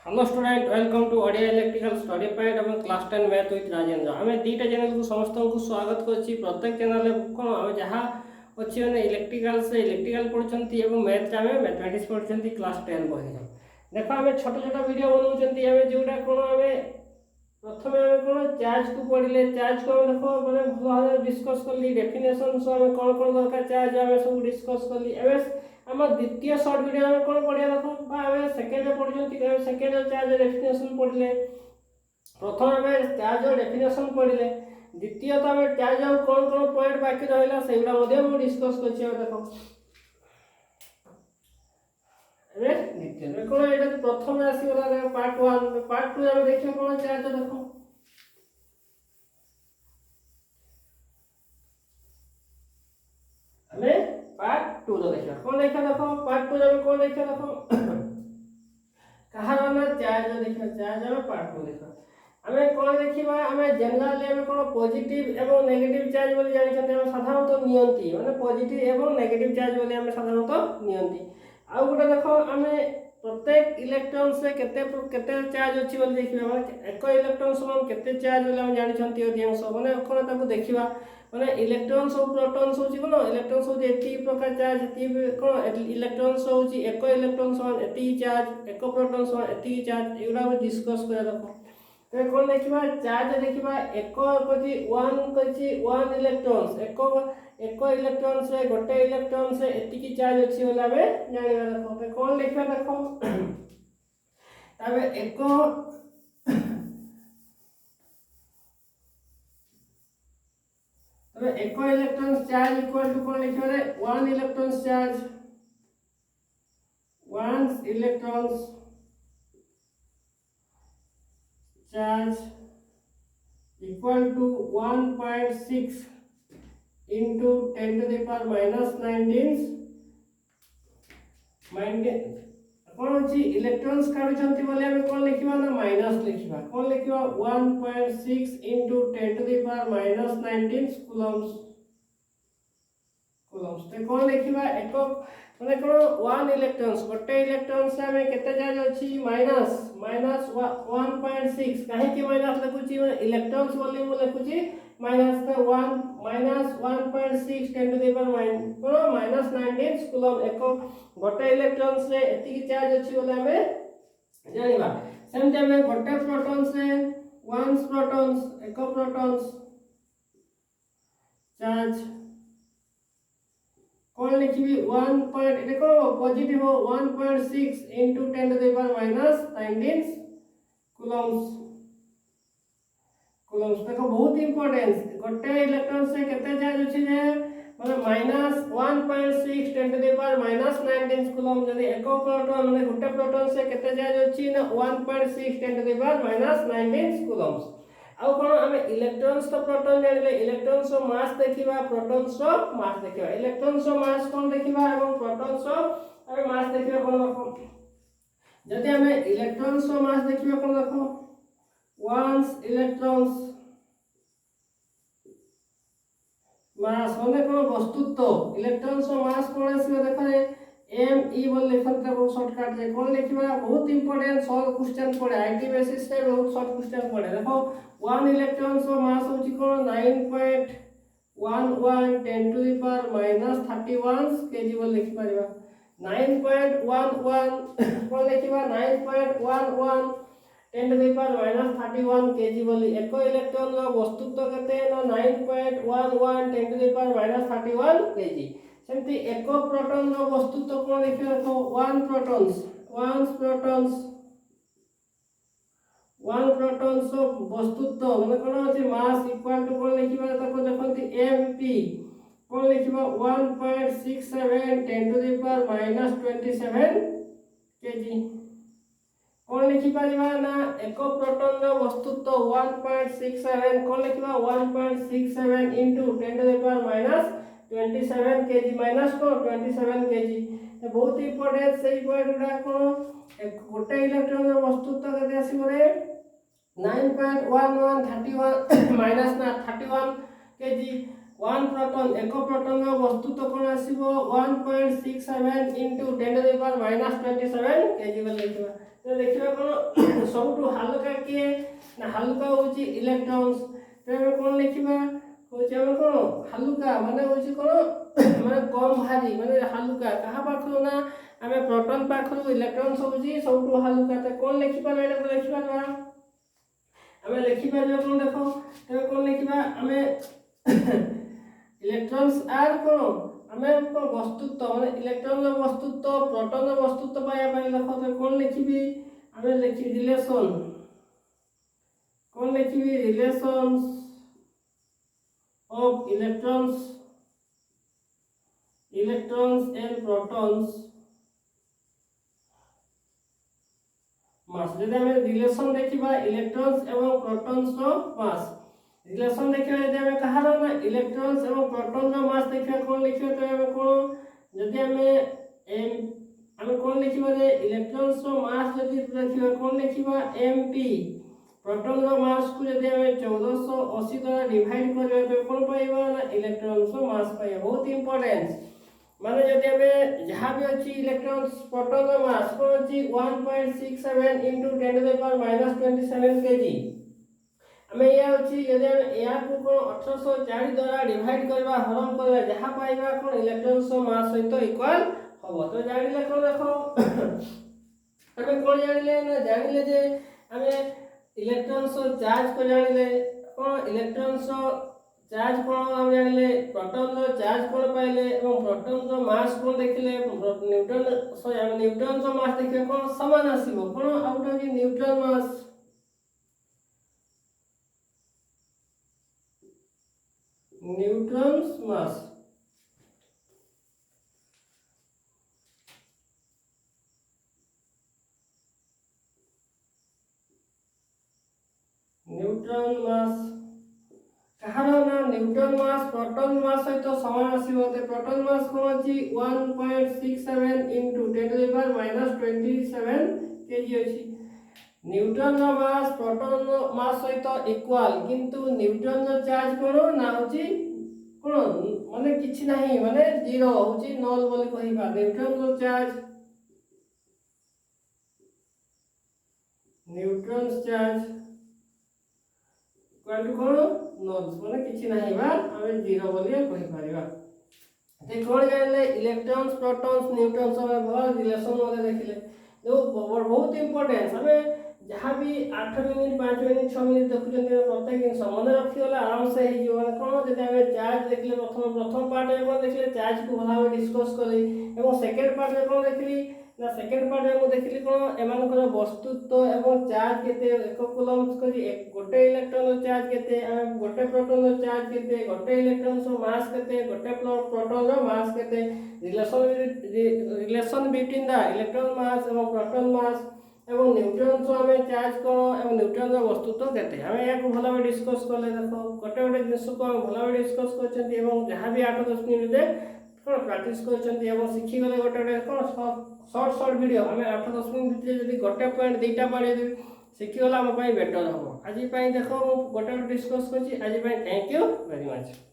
Hello student welcome to Odia electrical study point एवं class 10 math with Rajendra आम दुईटा channel को समस्त को स्वागत करुच्ची प्रत्येक चैनल कौन आम जहाँ अच्छी मैंने इलेक्ट्रिकल पढ़ुंट और मैथ आम मैथमेटिक्स पढ़ुंट क्लास 10 बही देख आम छोट छोट वीडियो बनाऊँ जोटा कौन आम प्रथम आम कौन चार्ज को पढ़ले चार्ज को आम देख मैंने भल भाव डिस्कस कली डेफिनेशन आम कौन कौन दरकार चार्ज आम सब डिस्कस कली आम द्वितीय सर्ट वीडियो में कौन पढ़िया देख सेकेंड पढ़ुं सेकेंड चार्ज डेफिनेशन पढ़ले प्रथम आम चार्ज डेफिनेशन पढ़ले द्वितीय तो आम चार्ज कौन कौन पॉइंट बाकी रहा से डिस्कस कर द्वितीय कौन ये प्रथम आसगला पार्ट 1 पार्ट 2 आम देखिए कौन चार्ज देख पार्ट 2 देखा कौन देखा देख पार्ट 2 जब कौन देखा देख कहार ना चार्ज देखा चार्ज में पार्ट 2 देखा आमे कौन देखिबा आमे जनरली आमे कोन पॉजिटिव एवं नेगेटिव चार्ज बोली जानि छथि आमे साधारणतः नियंती माने पॉजिटिव एवं नेगेटिव चार्ज बोली आमे साधारणतः नियंती आ गोटे देखो आमे प्रत्येक इलेक्ट्रॉन से केते केते चार्ज अछि बोली देखिबा माने एक इलेक्ट्रॉन समान केते चार्ज बोली आमे जानि छथि अधिकांश माने कोन ताको देखिबा माने इलेक्ट्रॉन सब प्रोटॉन होची कोन इलेक्ट्रॉन सब एती प्रकार चार्ज एती कोन इलेक्ट्रॉन सब होची एक इलेक्ट्रॉन समान एती चार्ज एक प्रोटॉन समान एती चार्ज एगुडा डिस्कस करे देखो तो कौन देखिबा चार्ज देखिबा एक कछि 1 कछि 1 इलेक्ट्रॉन्स एक इलेक्ट्रॉन से गोटे इलेक्ट्रॉन से एती की चार्ज अछि होला बे जानिबा देखो तो कौन लिखबा देखो तबे एक तबे एक इलेक्ट्रॉन चार्ज इक्वल टू कौन लिखबा रे 1 electron charge 1 electrons charge equal to 1.6 into 10 to the power minus 19 कौन अछि इलेक्ट्रॉन्स काढुछंती बोले हम कौन लिखिबा ना माइनस लिखिबा कौन लिखिबा 1.6 into 10 to the power minus 19 coulombs तो कौन लिखिबा एक माने कोन 1 इलेक्ट्रॉन्स गोटे इलेक्ट्रॉन से हमें केते चार्ज अछि माइनस 1.6 काहे कि माइनस लिखुची माने इलेक्ट्रॉन्स वॉल्यूम लिखुची माइनस तो 1 minus 1.6 10 to the power minus 19 coulomb एक गोटे इलेक्ट्रॉन से एति की चार्ज अछि बोले हमें जानिबा सेमते हमें गोटे प्रोटॉन से 1 प्रोटॉन्स एक प्रोटॉन्स चार्ज कौन लिखिबी 1 पॉइंट देखो पॉजिटिव हो 1.6 into 10 to the power minus 19 coulombs देखो बहुत इंपोर्टेंस गोटे इलेक्ट्रॉन से केते चार्ज अछि जे माने minus 1.6 10 to the power minus 19 coulomb यदि एक प्रोटॉन माने गोटे प्रोटॉन से केते चार्ज अछि ना 1.6 10 to the power minus 19 Coulomb's आउ कोन हमें इलेक्ट्रॉन्स तो प्रोटॉन जानले इलेक्ट्रॉन्स रो मास देखिबा प्रोटॉन्स रो मास देखिबा इलेक्ट्रॉन्स रो मास कोन देखिबा एवं प्रोटॉन्स रो हमें मास देखिबा कोन देखो जदि हमें इलेक्ट्रॉन्स रो मास देखिबा कोन देखो 1 इलेक्ट्रॉन्स मास माने कोन वस्तुत्व इलेक्ट्रॉन्स रो मास कोन आसीबा देखो एम ई बोल लिखत बहुत शॉर्टकट जे कोन लिखिबा बहुत इंपोर्टेंट सॉल्व क्वेश्चन पड़े आईटी बेसिस पे बहुत शॉर्ट क्वेश्चन पड़े देखो 1 इलेक्ट्रॉन सो मास होची कोन 9.11 10 to the power minus 31 KG बोल लिखि परबा 9.11 कोन लिखिबा 9.11 10 to the power minus 31 kg बोली एक इलेक्ट्रॉन रो वस्तुत्व केते ना 9.11 10 to the power minus 31 kg सेमति एक प्रोटॉन रो वस्तुत्व कोन लिखियो देखो 1 प्रोटॉन्स रो वस्तुत्व माने कोन अछि मास इक्वल टू कोन लिखिबा ताको देखंती mp cone लिखिबा 1.67 10 to the power minus 27 kg कौन लिखि परिबा ना एक प्रोटॉन रो वस्तुत्व 1.67 कौन लिखिबा 1.67 into 10 to the power minus 27 kg minus को 27 kg ये बहुत इंपोर्टेंट सही पॉइंट उडा को एक गोटे इलेक्ट्रॉन रो वस्तुत्व कते आसी रे 9.11 31 minus ना 31 kg 1 प्रोटॉन एक proton row वस्तुत्व cone आसीबो 1.67 into 10 to the power -27 kg बोल लिखिबा। तो देखिबा कोन सबटु हल्का के ना हल्का होची इलेक्ट्रॉन्स तो कोन लिखिबा होची हम कोन हल्का माने होची कोन माने कम भारी माने हल्का कहा पाखरो ना हमें प्रोटॉन पाखरो इलेक्ट्रॉन्स होची सबटु हल्का तो कोन लिखिबा एटा को लिखिबा ना हमें लिखिबा जो कोन देखो तो कोन लिखिबा हमें इलेक्ट्रॉन्स आर कोन हमें को वस्तुत्व माने इलेक्ट्रॉन रो वस्तुत्व प्रोटॉन रो वस्तुत्व पाया पाई देखो तो कोन लिखिबी हमें लिखि रिलेशन कोन लिखिबी relations of electrons and protons mass जदि हमें रिलेशन देखिबा इलेक्ट्रॉन्स एवं प्रोटॉन्स रो मास रिलेशन देखिबा जदि हमें कहारो ना इलेक्ट्रॉन्स एवं प्रोटॉन रो मास देखिबा कोन लिखिबा तो हमें कोन जदि हमें कोन लिखिबा रे इलेक्ट्रॉन्स रो मास जदि देखिबा कोन लिखिबा mp प्रोटॉन रो मास को जदि हमें 1480 द्वारा डिवाइड करबा तो कोन पाइबा ना इलेक्ट्रॉन्स रो मास पाइबा बहुत इंपोर्टेंट माने जदि हमें जहां भी अछि इलेक्ट्रॉन्स प्रोटॉन रो मास को अछि 1.67 into 10 to the power -27 kg हमें या अछि यदि हम या को कोन 1804 द्वारा डिवाइड करबा हरण करबा जहां पाइबा कोन इलेक्ट्रॉन्स रो मास सहित इक्वल होबो तो जानिले कोन देखो हमें कोन जानिले ना जानिले जे हमें इलेक्ट्रॉन्स रो चार्ज को जानिले कोन इलेक्ट्रॉन्स रो चार्ज कोन हम जानिले प्रोटॉन रो चार्ज कोन पाइले एवं प्रोटॉन रो मास कोन देखिले न्यूटन रो मास देखिले कोन समान आसीबो कोन out of Newton mass Newton's mass Newton mass कहारो ना न्यूटन मास प्रोटॉन मास सहित समान आसीबो ते प्रोटॉन मास कोन अछि 1.67 into 10 to the power -27 kg अछि न्यूटन रो मास प्रोटॉन रो मास सहित इक्वल किंतु न्यूटन रो चार्ज कोन ना होची कोन माने किछि नाही माने जीरो होची नल बोली कहिबा न्यूटन रो चार्ज इक्वल टू कोन नल माने किछि नाही बा हमें जीरो बोली कहि परिबा ते कोन जानले इलेक्ट्रॉन्स प्रोटॉन्स न्यूटन्स में बहुत रिलेशन वाले देखिले जो बहुत इंपोर्टेंट हमें जहां भी 8 मिनिट 5 मिनिट 6 मिनिट देखुछन प्रत्येक दिन मन रखी होला आराम से हे जो कोन जदि हमें चार्ज देखले प्रथम पार्ट में कोन देखले चार्ज को भला डिस्कस करी एवं सेकंड पार्ट में कोन देखली ना सेकंड पार्ट में देखली कोन एमानकर वस्तुत्व एवं चार्ज केते 1 कूलम्ब करी गोटे इलेक्ट्रॉन रो चार्ज केते गोटे प्रोटॉन रो चार्ज केते गोटे इलेक्ट्रॉन रो मास केते गोटे प्रोटॉन रो मास केते relation between the electron mass एवं प्रोटॉन मास एवं न्यूटन रो हमें चार्ज कोन एवं न्यूटन रो वस्तुत्व केते हमें या को भला डिस्कस करले देखो गोटे गोटे जिंस को हम भला डिस्कस करछंती एवं जहां भी 8-10 मिनिट रे कोन प्रैक्टिस करछंती एवं सिखि गले गोटे गोटे कोन शॉर्ट वीडियो हमें 8-10 मिनिट भितर जदि गोटे पॉइंट दुईटा पढे सिखि गला हम पई बेटर हो आज पई देखो गोटे डिस्कस करछि आज पई थैंक यू वेरी मच।